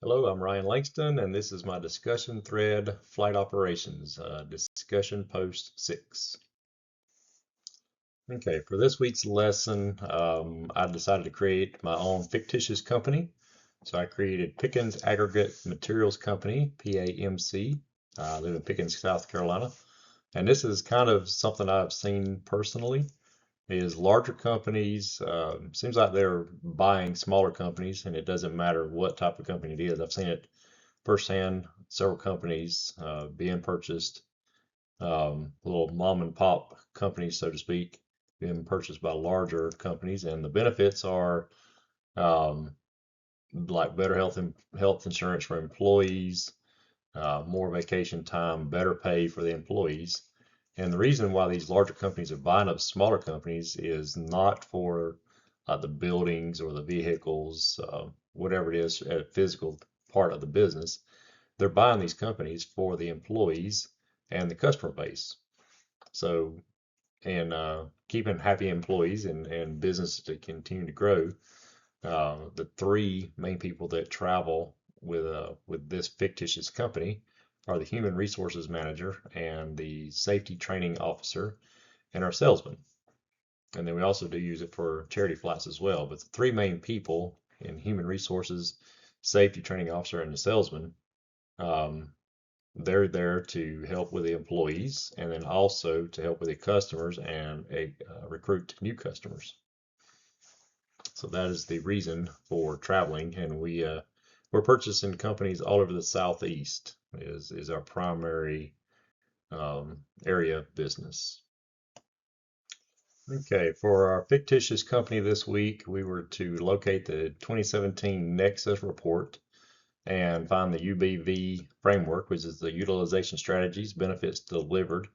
Hello, I'm Ryan Langston, and this is my discussion thread, Flight Operations, discussion post 6. Okay, for this week's lesson, I decided to create my own fictitious company. So I created Pickens Aggregate Materials Company, PAMC. I live in Pickens, South Carolina. And this is kind of something I've seen personally, is larger companies, seems like they're buying smaller companies, and it doesn't matter what type of company it is. I've seen it firsthand, several companies being purchased, little mom and pop companies, so to speak, being purchased by larger companies. And the benefits are um, like better health insurance for employees, more vacation time, better pay for the employees. And the reason why these larger companies are buying up smaller companies is not for the buildings or the vehicles, whatever it is, a physical part of the business. They're buying these companies for the employees and the customer base. So, and keeping happy employees and business to continue to grow. The three main people that travel with this fictitious company are the human resources manager and the safety training officer and our salesman. And then we also do use it for charity flights as well. But the three main people in human resources, safety training officer, and the salesman, um, they're there to help with the employees and then also to help with the customers and recruit new customers. So that is the reason for traveling, and we're purchasing companies all over the Southeast is our primary area of business. Okay, for our fictitious company this week, we were to locate the 2017 Nexus report and find the UBV framework, which is the utilization strategies, benefits delivered,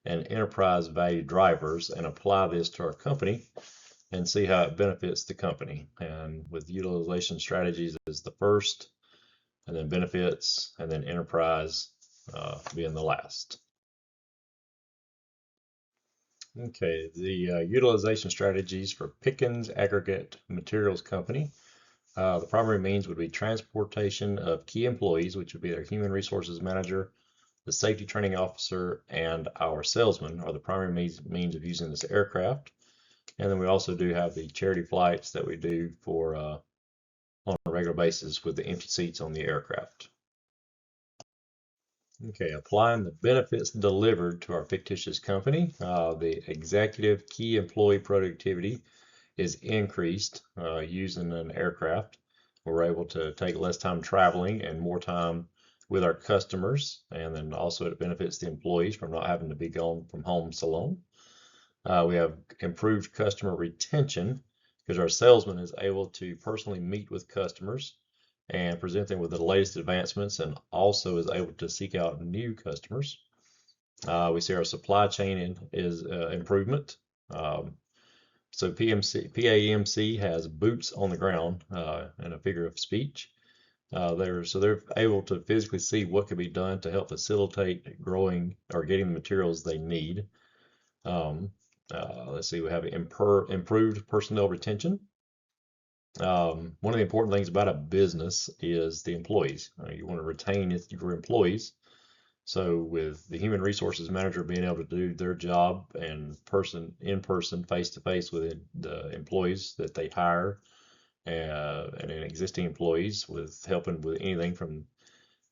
and enterprise value drivers, and apply this to our company and see how it benefits the company. And with utilization strategies as the first, and then benefits, and then enterprise being the last. Okay, the utilization strategies for Pickens Aggregate Materials Company. The primary means would be transportation of key employees, which would be their human resources manager, the safety training officer, and our salesman are the primary means of using this aircraft. And then we also do have the charity flights that we do for on a regular basis with the empty seats on the aircraft. Okay, applying the benefits delivered to our fictitious company, the executive key employee productivity is increased using an aircraft. We're able to take less time traveling and more time with our customers, and then also it benefits the employees from not having to be gone from home so long. We have improved customer retention because our salesman is able to personally meet with customers and present them with the latest advancements, and also is able to seek out new customers. We see our supply chain is improvement. So PAMC has boots on the ground in a figure of speech. So they're able to physically see what can be done to help facilitate growing or getting the materials they need. Let's see, we have improved personnel retention. One of the important things about a business is the employees. You want to retain your employees. So with the human resources manager being able to do their job and in person, face to face with the employees that they hire, and existing employees with helping with anything from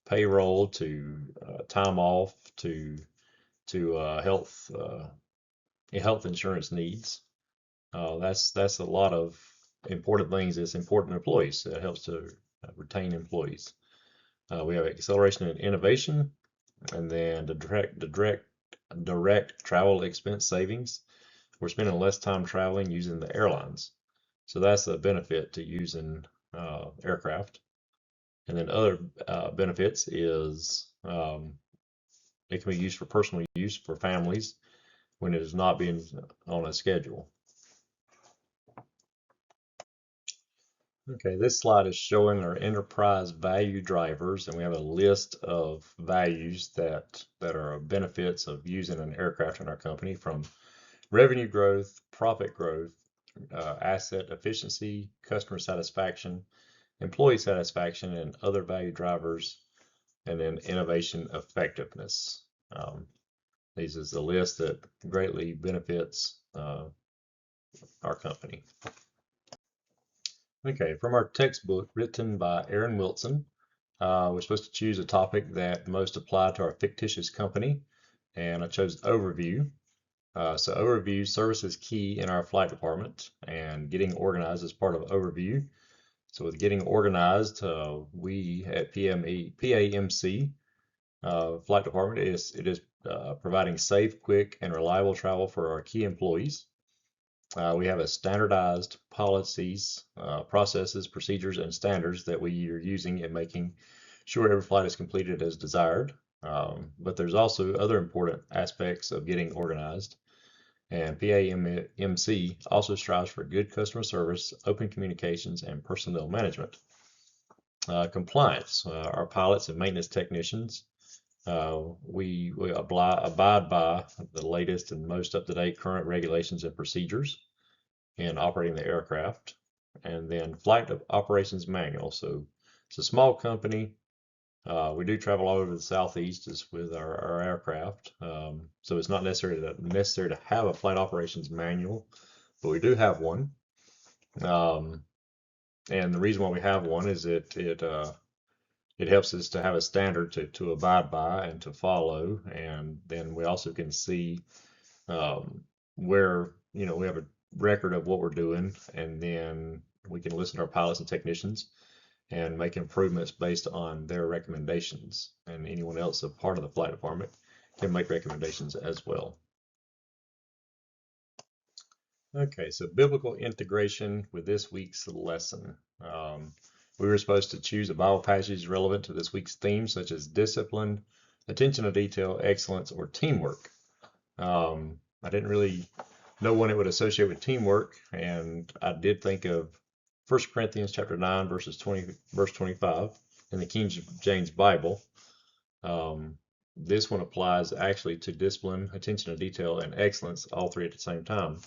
payroll to time off to health insurance needs. That's a lot of important things that's important to employees. That helps to retain employees. We have acceleration and innovation, and then the direct travel expense savings. We're spending less time traveling using the airlines, so that's a benefit to using aircraft. And then other benefits is it can be used for personal use for families when it is not being on a schedule. Okay, this slide is showing our enterprise value drivers, and we have a list of values that are benefits of using an aircraft in our company, from revenue growth, profit growth, asset efficiency, customer satisfaction, employee satisfaction, and other value drivers, and then innovation effectiveness. These is the list that greatly benefits our company. Okay, from our textbook written by Aaron Wilson, we're supposed to choose a topic that most apply to our fictitious company, and I chose overview. So overview, service is key in our flight department, and getting organized is part of overview. So with getting organized, we at PAMC flight department it is providing safe, quick, and reliable travel for our key employees. We have a standardized policies, processes, procedures, and standards that we are using in making sure every flight is completed as desired. But there's also other important aspects of getting organized. And PAMC also strives for good customer service, open communications, and personnel management. Compliance. Our pilots and maintenance technicians, we abide by the latest and most up-to-date current regulations and procedures in operating the aircraft. And then flight operations manual. So it's a small company. We do travel all over the southeast with our aircraft, so it's not necessary to have a flight operations manual, but we do have one. And the reason why we have one is it helps us to have a standard to abide by and to follow, and then we also can see where we have a record of what we're doing, and then we can listen to our pilots and technicians and make improvements based on their recommendations. And anyone else a part of the flight department can make recommendations as well. Okay, so biblical integration with this week's lesson. We were supposed to choose a Bible passage relevant to this week's theme, such as discipline, attention to detail, excellence, or teamwork. I didn't really know when it would associate with teamwork, and I did think of 1 Corinthians chapter 9, verse 25 in the King James Bible. This one applies actually to discipline, attention to detail, and excellence, all three at the same time.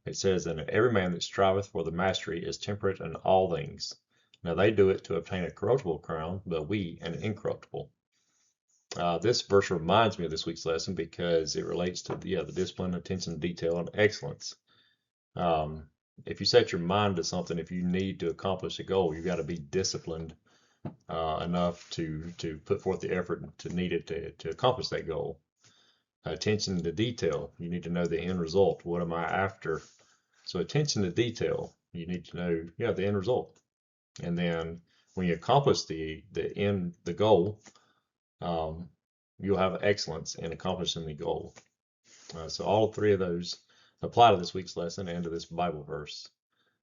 It says, and every man that striveth for the mastery is temperate in all things. Now they do it to obtain a corruptible crown, but we an incorruptible. This verse reminds me of this week's lesson because it relates to the discipline, attention to detail, and excellence. If you set your mind to something, if you need to accomplish a goal, you got to be disciplined enough to put forth the effort needed to accomplish that goal. Attention to detail, you need to know the end result. What am I after? So attention to detail, you need to know the end result. And then when you accomplish the goal, you'll have excellence in accomplishing the goal. So all three of those apply to this week's lesson and to this Bible verse.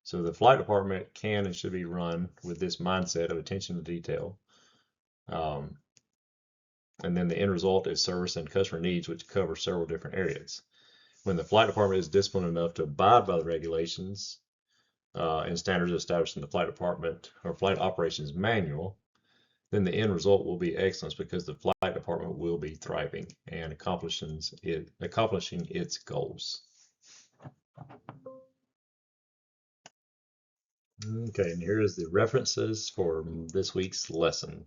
So the flight department can and should be run with this mindset of attention to detail. And then the end result is service and customer needs, which cover several different areas. When the flight department is disciplined enough to abide by the regulations and standards established in the flight department or flight operations manual, then the end result will be excellence because the flight department will be thriving and accomplishing its goals. Okay, and here is the references for this week's lesson.